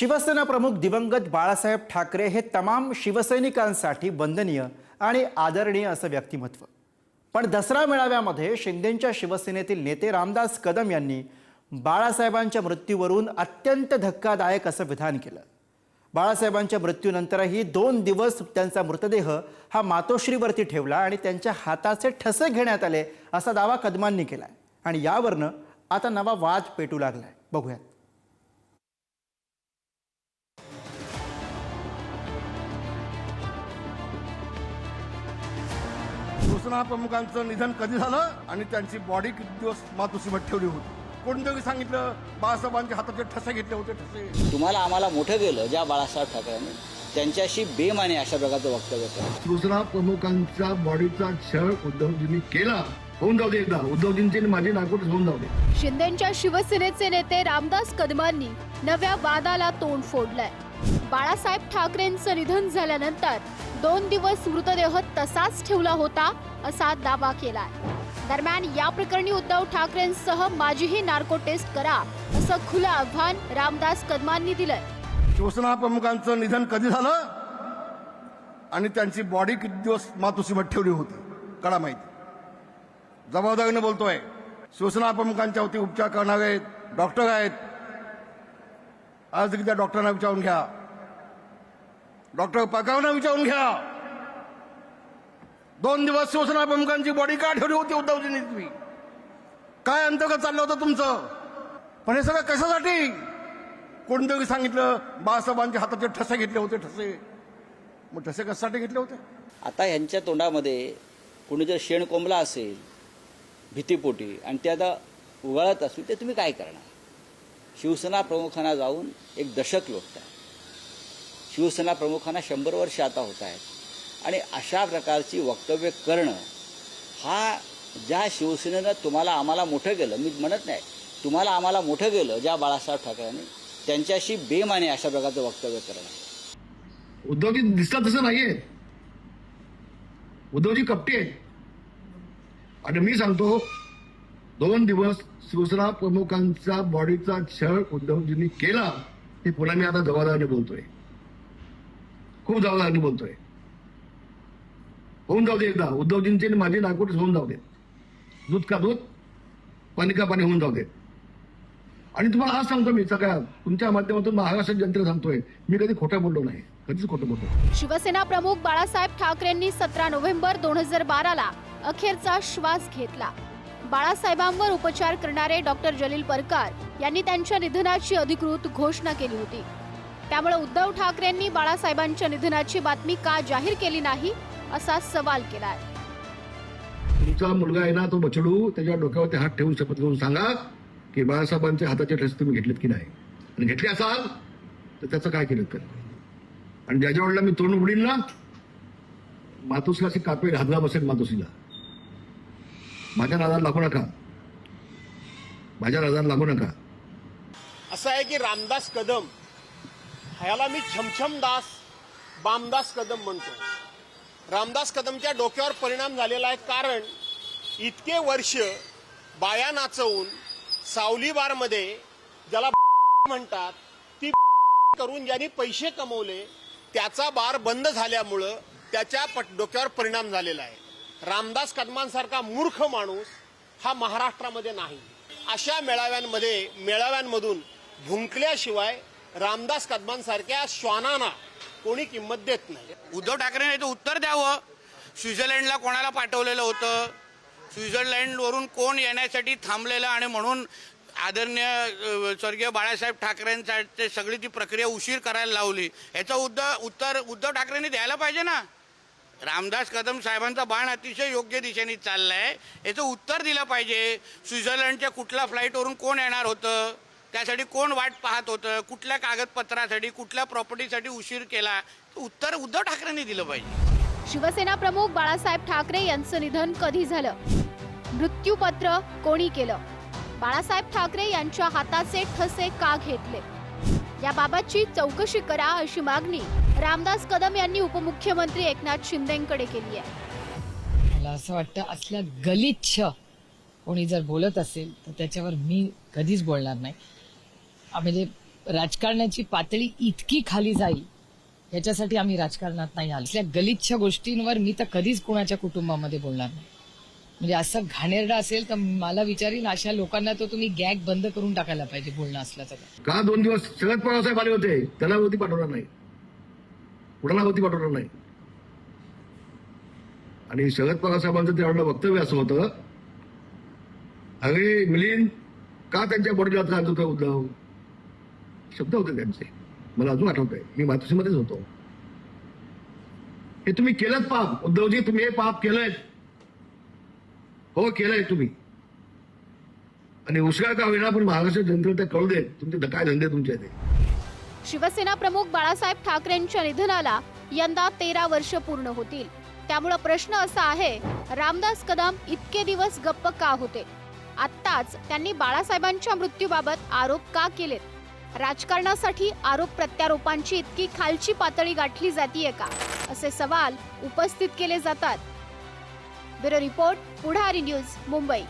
शिवसेना प्रमुख दिवंगत बाळासाहेब ठाकरे हे तमाम शिवसैनिकांसाठी वंदनीय आणि आदरणीय असं व्यक्तिमत्व। पण दसरा मेळाव्यामध्ये शिंदेंच्या शिवसेनेतील नेते रामदास कदम यांनी बाळासाहेबांच्या मृत्यूवरून अत्यंत धक्कादायक असं विधान केलं। बाळासाहेबांच्या मृत्यूनंतरही 2 दिवस त्यांचा मृतदेह हा मातोश्रीवरती ठेवला आणि त्यांच्या हाताचे ठसे घेण्यात आले असा दावा कदमांनी केलाय आणि यावरनं आता नवा वाद पेटू लागलाय। बघूयात। शिवसेना प्रमुखांचं निधन कधी झालं आणि त्यांची बॉडी किती दिवस मातोश्रीवर ठेवली होती? कोणत्या सांगितलं बाळासाहेबांच्या हाताचे ठसे घेतले होते? ठसे तुम्हाला आम्हाला मोठं केलं ज्या बाळासाहेब ठाकरेंनी त्यांच्याशी बेमाने अशा प्रकारचं वक्तव्य केलं। शिवसेना प्रमुखांच्या बॉडीचा छळ उद्धवजींनी केला, होऊन जाऊ दे एकदा। उद्धवजींची माझी नागपूर होऊन जाऊ दे। शिंदेंच्या शिवसेनेचे नेते रामदास कदमांनी नव्या वादाला तोंड फोडलंय। बाळासाहेब ठाकरेंचं निधन झाल्यानंतर 2 दिवस मृतदेह तसाच ठेवला होता असा दावा केलाय। दरम्यान या प्रकरणी उद्धव ठाकरेंसह माझीही नार्को टेस्ट करा असं खुलं आव्हान रामदास कदमांनी दिलंय। शिवसेना प्रमुखांचं निधन कधी झालं आणि त्यांची बॉडी किती दिवस मातोश्रीवर ठेवली होती कळा माहिती। जबाबदारीने बोलतोय। शिवसेना प्रमुखांच्या वती उपचार करणारे डॉक्टर आहेत, आज त्या डॉक्टरांना विचारून घ्या, डॉक्टर पगारांना विचारून घ्या। 2 दिवस शिवसेना प्रमुखांची बॉडी का ठेवली होती उद्धवजींनी? तुम्ही काय अंतर्गत चाललं होतं तुमचं? पण हे सगळं कशासाठी? कोणतरी सांगितलं बाळासाहेबांच्या हाताचे ठसे घेतले होते। ठसे मग ठसे कशासाठी घेतले होते? आता यांच्या तोंडामध्ये कोणी जर शेण कोंबला असेल भीतीपोटी आणि ते आता उगाळत असेल ते तुम्ही काय करणार? शिवसेना प्रमुखांना जाऊन 1 दशक लोटत आहे। शिवसेना प्रमुखांना 100 वर्ष आता होत आहेत आणि अशा प्रकारची वक्तव्य करणं हा ज्या शिवसेनेनं तुम्हाला आम्हाला मोठं केलं, मी म्हणत नाही तुम्हाला आम्हाला मोठं केलं ज्या बाळासाहेब ठाकरेंनी त्यांच्याशी बेमाने अशा प्रकारचं वक्तव्य करणं। उद्धवजी दिसतात तसं नाहीये। उद्धवजी कपटी आहेत आणि मी सांगतो 2 दिवस शिवसेना प्रमुखांचा बॉडीचा छळ उद्धवजींनी केला हे पुन्हा मी आता जबाबदारीने बोलतोय, खूप जबाबदारीने बोलतोय। होऊन जाऊ दे एकदा। उद्धवजींची माझी नागपूर होऊन जाऊ दे। दूध का दूध पाणी का पाणी होऊन जाऊ दे। आणि तुम्हाला आज सांगतो मी सगळ्या तुमच्या माध्यमातून महाराष्ट्र जनतेला सांगतोय, मी कधी खोटं बोललो नाही, कधीच खोटं बोललो। शिवसेना प्रमुख बाळासाहेब ठाकरेंनी 17 नोव्हेंबर 2012ला अखेरचा श्वास घेतला। बाळासाहेबांवर उपचार करणारे डॉक्टर जलील परकार यांनी त्यांच्या निधनाची अधिकृत घोषणा केली होती। त्यामुळे उद्धव ठाकरेंनी बाळासाहेबांच्या निधनाची बातमी का जाहीर केली नाही असा सवाल केलाय। तुमचा मुलगा आहे ना, तो बछडू, त्याच्या डोक्यावरती हात ठेवून शपथ घेऊन सांगा की बाळासाहेबांच्या हाताचे ठसे तुम्ही घेतलेत की नाही, आणि घेतले असाल तर त्याचं काय केलं तर। आणि ज्याच्या वेळेला मी तोंड उघडीन ना, मातोश्रीला अशी कापे घातला बसेल मातोश्रीला। माझ्या नादाला लागू नका, माझ्या नादाला लागू नका। असं आहे की रामदास कदम ह्याला मी छमछमदास बामदास कदम म्हणतो। रामदास कदमच्या डोक्यावर परिणाम झालेला आहे, कारण इतके वर्ष बाया नाचवून सावली बारमध्ये ज्याला म्हणतात ती करून ज्यांनी पैसे कमवले त्याचा बार बंद झाल्यामुळं त्याच्या डोक्यावर परिणाम झालेला आहे। रामदास कदमांसारखा मूर्ख माणूस हा महाराष्ट्रामध्ये नाही। अशा मेळाव्यांमधून भुंकल्याशिवाय रामदास कदमांसारख्या श्वानांना कोणी किंमत देत नाही। उद्धव ठाकरेंनी याचं उत्तर द्यावं। स्वित्झर्लंडला कोणाला पाठवलेलं होतं? स्वित्झर्लंडवरून कोण येण्यासाठी थांबलेलं आणि म्हणून आदरणीय स्वर्गीय बाळासाहेब ठाकरेंसाठी सगळी ती प्रक्रिया उशीर करायला लावली। याचं उत्तर उद्धव ठाकरेंनी द्यायला पाहिजे ना। रामदास कदम साहेबांचा बाण अतिशय योग्य दिशेने चाललाय, याचं उत्तर दिलं पाहिजे। स्वित्झर्लंडच्या कुठल्या फ्लाईटवरून कोण येणार होतं, त्यासाठी कोण वाट पाहत होतं, कुठल्या कागदपत्रासाठी कुठल्या प्रॉपर्टीसाठी उशीर केला, उत्तर उद्धव ठाकरेंनी दिलं पाहिजे। शिवसेना प्रमुख बाळासाहेब ठाकरे यांचं निधन कधी झालं? मृत्यूपत्र कोणी केलं? बाळासाहेब ठाकरे यांच्या हाताचे ठसे का घेतले? याबाबतची चौकशी करा अशी मागणी रामदास कदम यांनी उपमुख्यमंत्री एकनाथ शिंदेंकडे केली आहे। मला असं वाटतं असल्या गलिच्छ कोणी जर बोलत असेल तर त्याच्यावर मी कधीच बोलणार नाही। म्हणजे राजकारणाची पातळी इतकी खाली जाईल याच्यासाठी आम्ही राजकारणात नाही आलो. असल्या गलिच्छ गोष्टींवर मी तर कधीच कोणाच्या कुटुंबामध्ये बोलणार नाही. म्हणजे असं घाणेरडं असेल तर मला विचारीन, अशा लोकांना तो तुम्ही गॅग बंद करून टाकायला पाहिजे बोलणं असलं तर. का 2 दिवस शरद पवार साहेब आले होते, त्याला वरती पाठवणार नाही, कुणाला वरती पाठवणार नाही. आणि शरद पवार साहेबांचं त्यावेळेला वक्तव्य असं होतं, अरे मिलिंद का त्यांच्या बॉडीला त्रास होतो उद्धव, शब्द होते त्यांचे, मला अजून आठवत आहे, मी मातोश्रीमध्येच होतो. हे तुम्ही केलं पाप उद्धवजी, तुम्ही हे पाप केलंय, हो केलंय तुम्ही. आणि उष्काळ का होईना पण महाराष्ट्र जनतेला ते कळू दे तुमचे काय धंदे तुमचे ते. शिवसेना प्रमुख बाळासाहेब ठाकरेंच्या निधनाला यंदा 13 वर्ष पूर्ण होतील. त्यामुळे प्रश्न असा आहे, रामदास कदम इतके दिवस गप्प का होते? आत्ताच त्यांनी बाळासाहेबांच्या मृत्यूबाबत आरोप का केलेत? राजकारणासाठी आरोप प्रत्यारोपांची इतकी खालची पातळी गाठली जातीये का, असे सवाल उपस्थित केले जातात. ब्युरो रिपोर्ट, पुढारी न्यूज, मुंबई.